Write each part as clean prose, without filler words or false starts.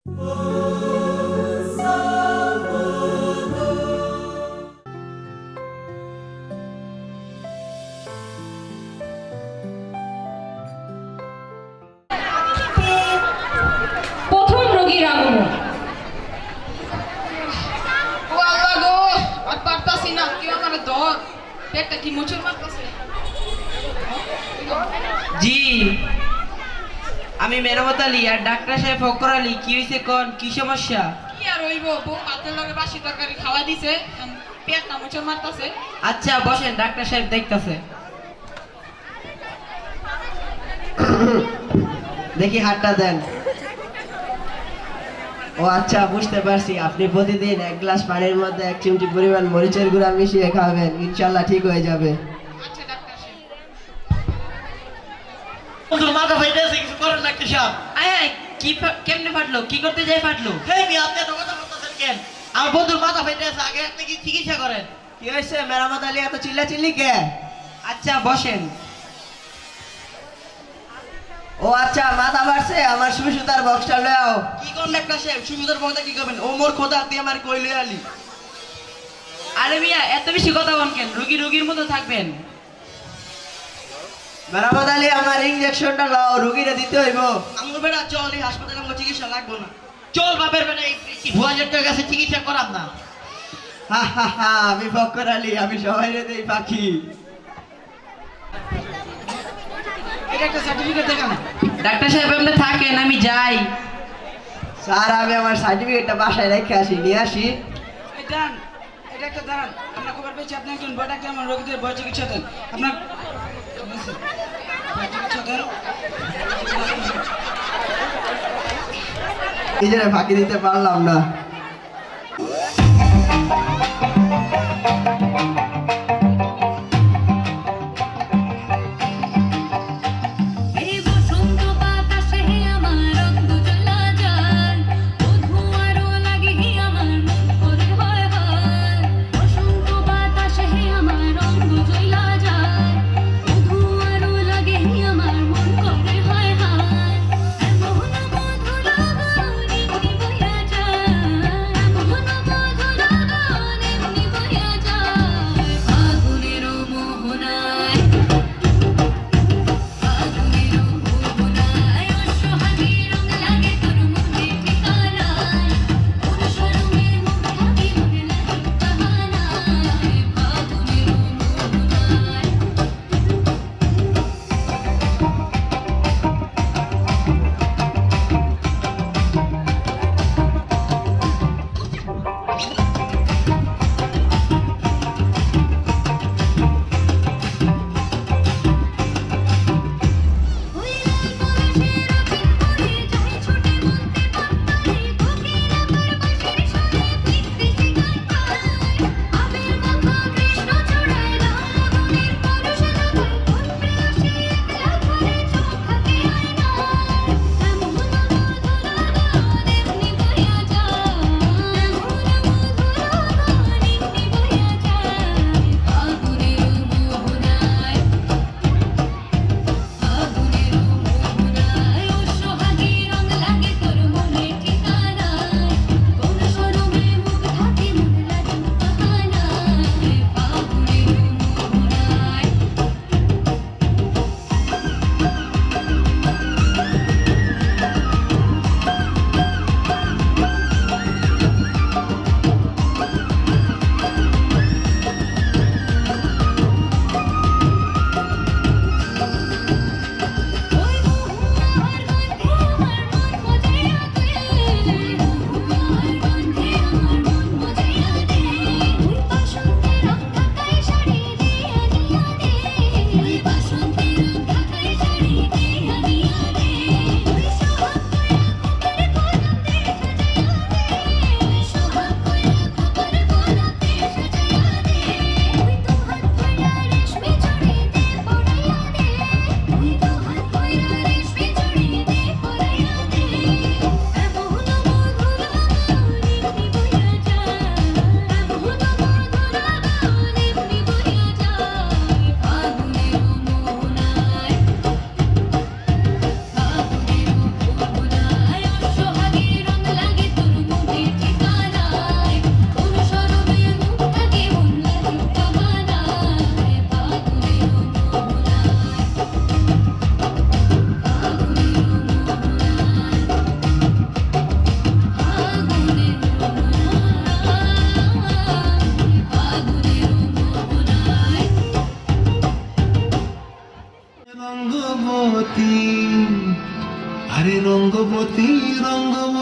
প্রথম রোগীর আগমন। ও আল্লাহ গো, আর পারতাছি না, কেউ আমার ধর, পেটটা কি মুচুর মারতাছে। জি, আমি মেরামত আলী আর ডাক্তার সাহেব ফকর আলী। কি হয়েছে কোন, কি সমস্যা? কি আর হইব, বউ ভাতের লগে বাসি তরকারি খাওয়া দিছে, পেটটা মুচুর মারতাছে। আচ্ছা বসেন, ডাক্তার সাহেব দেখতাছে। দেখি হাতটা দেন। ও আচ্ছা, বুঝতে পারছি। আপনি প্রতিদিন 1 গ্লাস পানির মধ্যে 1 চিমটি পরিমাণ মরিচের গুঁড়া মিশিয়ে খাবেন, ইনশাল্লাহ ঠিক হয়ে যাবে। আচ্ছা ডাক্তার সাহেব। বন্ধুর মাথা ফাইটেছে, কিছু করেন না কি সাহেব? আয় আয়, কেমনে ফাটলো, কি করতে যাই ফাটলো? হেই মি, আপনি এত কথা বলতেছেন কেন? আমার বন্ধুর মাথা ফাইটেছে, আগে আপনি কি চিকিৎসা করেন। কি হয়েছে মেরামত আলী, এত চিল্লাচিল্লি কে? আচ্ছা বসেন। ও আচ্ছা, মাথা বাড়ছে, আমার সুতার বক্সটা লও। কি কোন ডাক্তার সাহেব, সুবিধার বলতে কি করবেন? ও মোর খোদা, তুই আমার কইলে আলি। আরে মিয়া, এত বেশি কথা বল কেন? রুগীর মতো থাকবেন। মেরামত আলী, আমার ইনজেকশনটা লও, রুগীরে দিতে হইব। আমার বেটা চল, এই হাসপাতালে আমার চিকিৎসা লাগবো না। চল বাপের বেটা, এই ভুয়া ডাক্তারের কাছে চিকিৎসা করাম না। হা হা হা, আমি ফকর আলী, আমি সবাই দেই পাখি। এটা একটা সার্টিফিকেট দেখান। ডাক্তার সাহেব আপনি থাকেন, আমি যাই। স্যার, আমি আমার সার্টিফিকেটটা বাসায় রেখে আসি, নিয়ে আসি। এই দাঁড়ান, এটা একটা দাঁড়ান। আপনার খবর পেয়েছি আপনি একজন বড় ডাক্তার, আমার রোগীদের বড় চিকিৎসা দেন। আপনার বড় চিকিৎসা দেন। নিজেরা ফাঁকি দিতে পারলাম না। এই বসন্ত বাতাসে আমার রক্ত জ্বলা যায়, বধূ আরো লাগে আমার মন করে হয় হয়। বসন্ত বাতাসে আমার রক্ত জ্বলা যায়, বধূ আরো লাগে আমার মন করে হয় হয়। এমন মধু লাগা রিঙি বইয়া যায়,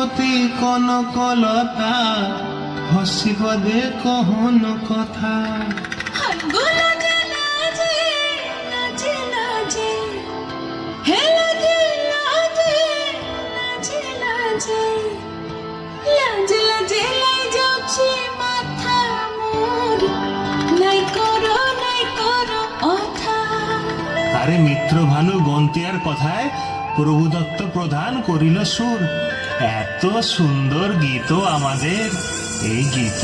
রঙ্গবতী কনকলতা হসিব দে কহন কথা লাজে লাজে লাজে লাজে হে লাজে লাজে লাজে লাজে লাজে লাজে লাই যাচ্ছে মাথা মোর নাই করো অথা। আরে মিত্র ভানু গন্তিয়ার কথায় প্রভু দত্ত প্রধান করিল সুর। এত সুন্দর গীত আমাদের, এই গীত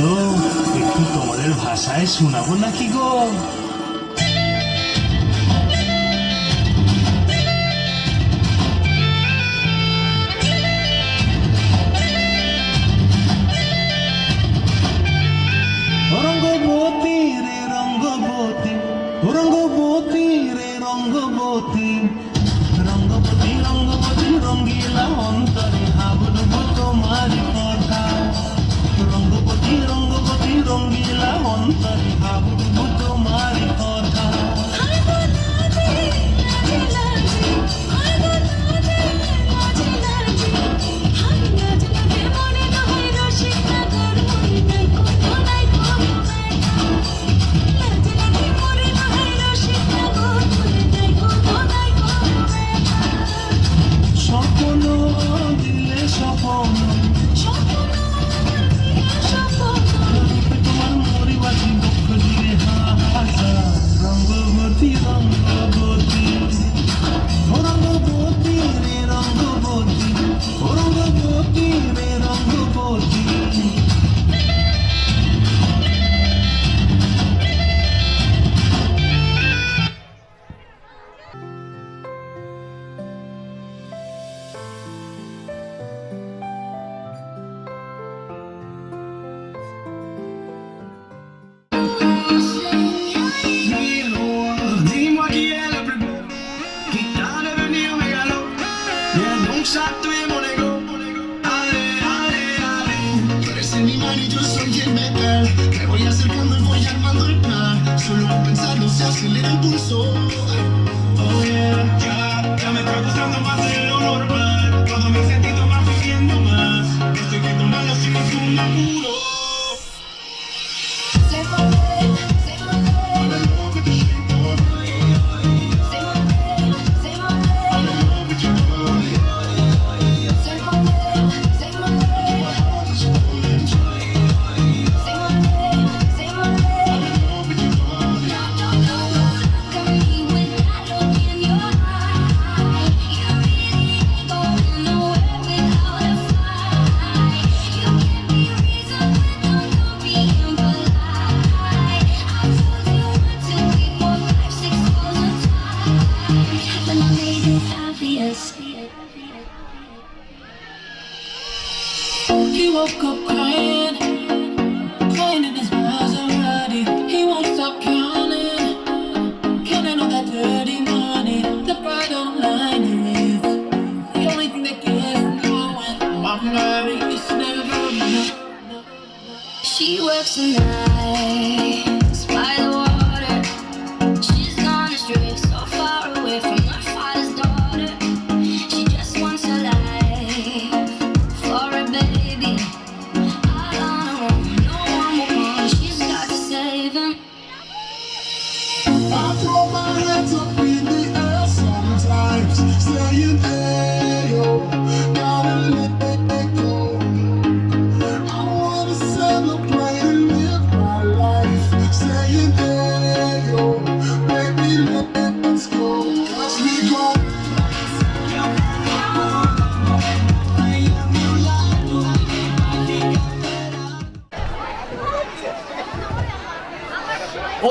একটু তোমাদের ভাষায় শোনাবো নাকি গো? রঙ্গবতী রে রঙ্গবতী, রঙ্গবতী রে রঙ্গবতী, রঙ্গবতী রঙ্গবতী রঙ্গিলা অন্তরে হাবুডুবু তোমারি কথা। রঙ্গবতী রঙ্গবতী রঙ্গিলা অন্তরে হাবুডুবু তোমারি কথা। স্বপ্ন দিলে স্বপ্ন তোমার মরিবাসী দুঃখ দিলে হাসা। রঙ্গবতী রঙ্গবতী, রঙ্গবতী রে রঙ্গবতী, রঙ্গবতী রে Rangabati. Dis-moi qui est le plus beau, qui t'a devenir mégalo. Viens donc chatouiller mon ego. Allez, allez, allez. Tú eres el imán y yo soy el metal. Me voy acercando y voy armando el plan. Solo pensando se acelera el pulso. Oh yeah, ya me está gustando más de lo normal. Todo mi sentido va pidiendo más. Estoy que tomando sin ningún apuro. He woke up crying, crying in his Maserati. He won't stop counting all that dirty money. The bright online is the only thing that gets him going. My money is never enough. She works the nights by the water. She's gone astray, so far away from her father's daughter. She just wants a life for a baby. All on her own, no one will come. She's got to save him. I throw my hands up in the air sometimes, saying, hey, yo, gotta let it go. I wanna celebrate and live my life, saying, hey, yo, baby, let's go. Watch me go.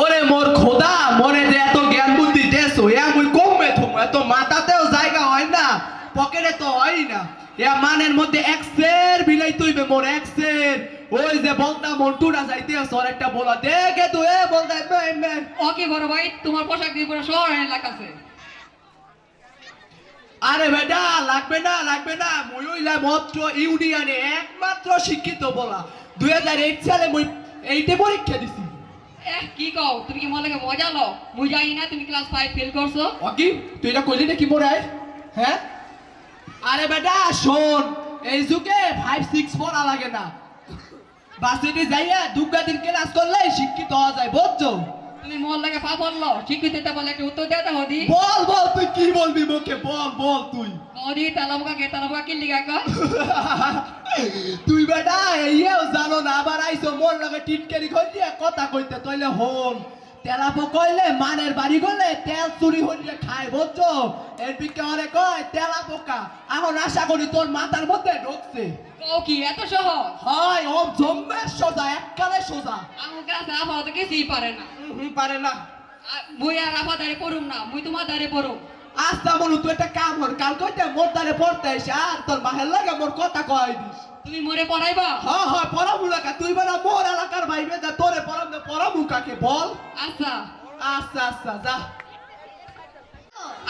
ওরে মোর খোদা, মনে যে এত জ্ঞান বুদ্ধি দেশ এ মুই কমবে থুম, এত মাথাতেও জায়গা হয় না, পকেটে তো হয় না। এ মানের মধ্যে এক্সের বিলাই তুইবে মোর এক্সের। ওই যে বলতা মন্টুরা যাইতে সর একটা বলা দেখে তুই এ বলতা মেন। ওকে বড় ভাই, তোমার পোশাক দিয়ে পুরো শহর এলাকাছে। আরে বেটা লাগবে না লাগবে না, মুই হইলা মাত্র ইউনিয়নে একমাত্র শিক্ষিত বলা। 2008 সালে মুই এইটে পরীক্ষা দিছি। কি কও, তুমি কি মনে মজা লো? মুই জানি না তুমি ক্লাস 5 ফেল করছো। অকি তুই এটা কইলি না কি মোর আয়? হ্যাঁ আরে বেটা শোন, এই যুগে 5-6 পড়া লাগে না, বাসিটি যাইয়া দুগা দিন ক্লাস করলে শিক্ষিত হওয়া যায়, বুঝছো? তুমি মোর লাগে পা পড়লো শিক্ষিত বলে একটা উত্তর দেওয়া হদি বল বল, তুই কি বলবি মুখে, বল বল তুই। হদি তালাবকা কি লিগা কা তুই বেটা এইও জানো না, আবার আইছো মোর লগে টিটকারি কইয়া কথা কইতে, তইলে হন তেলাপো কইলে মানের বাড়ি গলে তেল চুরি হইলে খায়, বুঝছো? এর বিকে অনেক কয় তেলা পোকা, এখন আশা করি তোর মাথার মধ্যে ঢুকছে। ও কি এত সহজ হয় ও জম্মে সোজা, এককালে সোজা। আমার কাছে আপাতত তো কিছুই পারে না পারে না। মুই আর আপা দাঁড়িয়ে পড়ুম না, মুই তোমার দাঁড়িয়ে পড়ুম। আস্তা বলু তুই একটা কাম কর, কাল কইতে মোর দ্বারে পড়তে এসে আর তোর মাহের লাগে মোর কথা কয় দিস। তুমি মোরে পড়াইবা? হ্যাঁ হ্যাঁ পড়াবো না, তুই বেলা মোর এলাকার ভাইবে তা তোরে পড়াবো কাকে বল। আচ্ছা আচ্ছা আচ্ছা যা।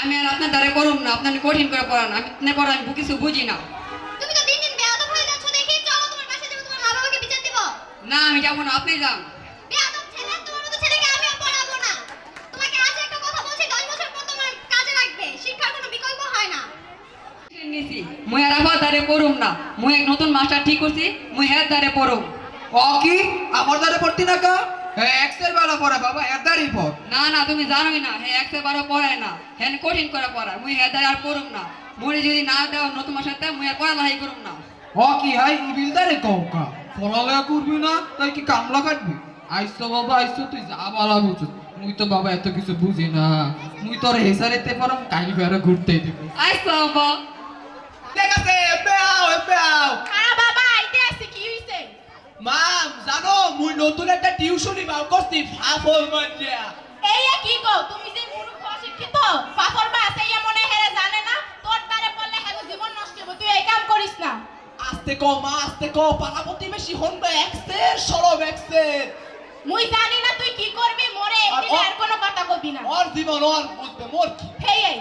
আমি আর আপনার দ্বারে পড়ুম না, আপনার কঠিন করে পড়ান, আমি পড়া আমি কিছু বুঝি না। তুমি তো দিন দিন বেয়াদব হয়ে যাচ্ছ, দেখি চলো তোমার বাসায় যাবো, তোমার মা বাবাকে বিচার দিব। না আমি যাবো না, আপনি যান। বেয়াদব ছেলে, তোমার মতো ছেলেকে আমি আর পড়াবো না। তোমাকে আজ একটা কথা বলছি, 10 বছর পর তোমার কাজে লাগবে, শিক্ষার কোনো বিকল্প হয় না। নিছি মুই আর আপা দ্বারে পড়ুম না, মুই এক নতুন মাস্টার ঠিক করছি, মুই হ্যাঁ দ্বারে পড়ুম। ও কি আমার দ্বারে পড়তি না কা? হ্যাঁ এক্সেল বেলা পড়া বাবা, এর দ্বারেই পড়। না না তুমি জানোই না, হ্যাঁ 112 পড়ায় না, হ্যাঁ কঠিন করে পড়ায়, মুই হ্যাঁ দ্বারে আর পড়ুম না। মুই যদি না দেও নতুন মাস্টার, মুই আর পড়ালেখাই করুম না। ও কি হাই ইবিল দ্বারে কওকা পড়ালেখা করবি না তাই কি কামলা কাটবি? আইসো বাবা আইসো, তুই যা বলা বুঝছ, মুই তো বাবা এত কিছু বুঝি না, মুই তোর হেসারেতে পারম কাই করে ঘুরতেই দিব। আইসো বাবা। ঠিক আছে এবে আও। হ্যাঁ বাবা, আইতে আসি, কি হইছে? মাম জানো মুই নতুন একটা টিউশনি বাও করছি, ফাফল মানজিয়া। এই কি গো, তুমি যে মূর্খ অশিক্ষিত ফাফর বা আছে মনে হেরে জানে না, তোর দ্বারে পড়লে হেগো জীবন নষ্ট হবে, তুই এই কাম করিস না। আস্তে কো মা আস্তে কো, পাড়া প্রতিবেশী হনবে এক্সের সরব এক্সের। মুই জানি না তুই কি করবি, মরে এদিকে আর কোনো কথা কবি না। ওর জীবন ওর বুঝবে, মোর কি। হেই এই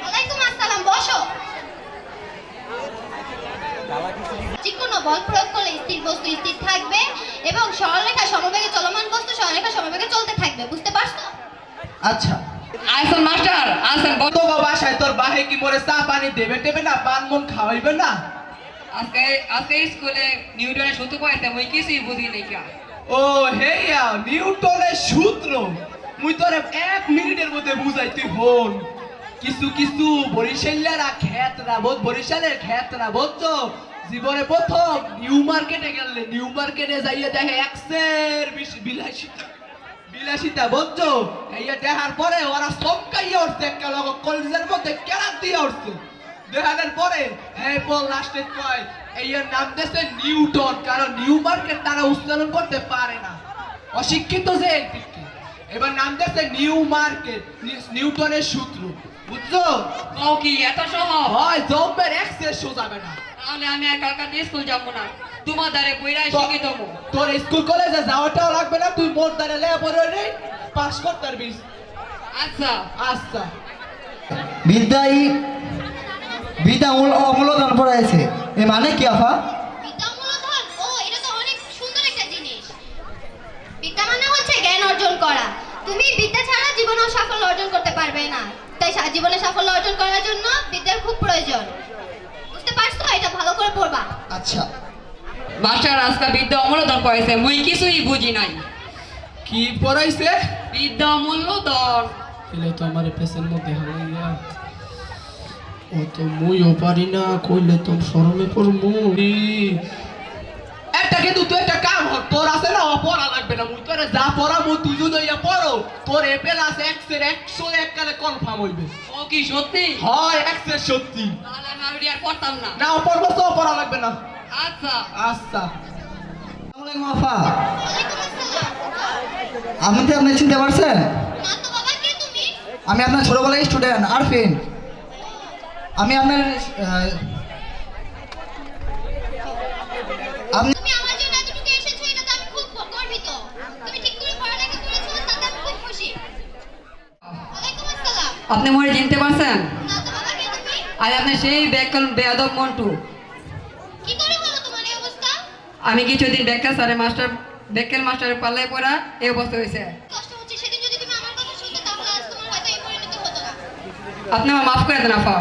ওয়ালাইকুম আসসালাম, বসো। যে কোনো বল প্রয়োগ করলে স্থির বস্তু স্থির থাকবে এবং সরলরেখা সমবেগে চলমান বস্তু সরলরেখা সমবেগে চলতে থাকবে, বুঝতে পারছো? আচ্ছা আইসন মাস্টার আসেন। তো বাসায় তোর বাহে কি মোরে চা পানি দেবে টেবে না, পান মন খাওয়াইবে না? আজকে স্কুলে নিউটনের সূত্র পড়াইতে, মুই কিছুই বুঝি নাই কা। ও হেইয়া নিউটনের সূত্র মুই তোরে 1 মিনিটের মধ্যে বুঝাই, তুই হন। কিছু কিছু বরিশালেরা খেতরা বোধ, বরিশালের খেতরা বুঝছো, জীবনে প্রথম নিউ মার্কেটে গেলে, নিউ মার্কেটে যাইয়া দেখে এক্সের বিলাসিতা বুঝছো, এইয়া দেখার পরে ওরা চমকাইয়া উঠছে, একটা লোক কলেজের মধ্যে কেরাত দিয়ে উঠছে। দেখানোর পরে হ্যাঁ বল লাস্টে কয় এইয়ার নাম দিয়েছে নিউটন, কারণ নিউ মার্কেট তারা উচ্চারণ করতে পারে না, অশিক্ষিত যে একদিকে। এবার নাম দিয়েছে নিউ মার্কেট, নিউটনের সূত্র, বুঝছো? ও কি এত সহজ? হয় জম্বের এক্সের সোজা বেটা। তাহলে আমি আর কালকা স্কুল যাবো না, তোমার দ্বারে বইরা শিখিয়ে দেবো। তোর স্কুল কলেজে যাওয়াটাও লাগবে না, তুই মোর দ্বারা লে পড়ে পাস করতে পারবি। আচ্ছা আচ্ছা বিদ্যা অমূল্যধন পড়াইছে, এ মানে কি আফা? বিদ্যা মূলধন, ও এটা তো অনেক সুন্দর একটা জিনিস। বিদ্যা মানে হচ্ছে জ্ঞান অর্জন করা। তুমি বিদ্যা ছাড়া জীবনেও সাফল্য অর্জন করতে পারবে না, তাই জীবনে সাফল্য অর্জন করার জন্য বিদ্যার খুব প্রয়োজন, বুঝতে পারছো? এটা ভালো করে পড়বা। আচ্ছা মাস্টার আজকে বিদ্যা অমূল্যধন পড়াইছে, মুই কিছুই বুঝি নাই। কি পড়াইছে? বিদ্যা অমূল্যধন। এলে তো আমার পেছনের মধ্যে হারাইয়া, ও তো মুইও পারি না, কইলে তো শরমে পড়মু। একটা কিন্তু তুই একটা কাম হর, তোর আছে না ও পড়া লাগবে না, মুই তোরে যা পড়াবো তুই যদি ইয়া পড়ো, তোর এপেল আছে এক্সের 101 কালে কনফার্ম হইবে। ও কি সত্যি? হয় এক্সের সত্যি। তাহলে আমি আর পড়তাম না। না ও পড়বো তো পড়া লাগবে না। আচ্ছা আচ্ছা আসসালামু আফা, ওয়ালাইকুম আসসালাম। আপনি কি আপনি চিনতে পারছেন? না তো বাবা, কে তুমি? আমি আপনার ছোটবেলার স্টুডেন্ট আরফিন। আমি আপনার আপনি তুমি আমার জন্য এতটুকু এসেছো, এটাতে আমি খুব গর্বিত। তুমি ঠিক করে পড়ালেখা করেছো, তাতে আমি খুব খুশি। ওয়ালাইকুম আসসালাম। আপনি মরে চিনতে পারছেন? না তো বাবা, কে তুমি? আর আপনি সেই বেয়াদব মন্টু। কি করে হলো তোমার এই অবস্থা? আমি কিছুদিন বেক্কেল মাস্টারের পাল্লায় পড়া এই অবস্থা হয়েছে। কষ্ট হচ্ছে, সেদিন যদি তুমি আমার কথা শুনতে তাহলে আজ তোমার হয়তো এই পরিণতি হতো না। আপনি আমার মাফ করে দেন আফা।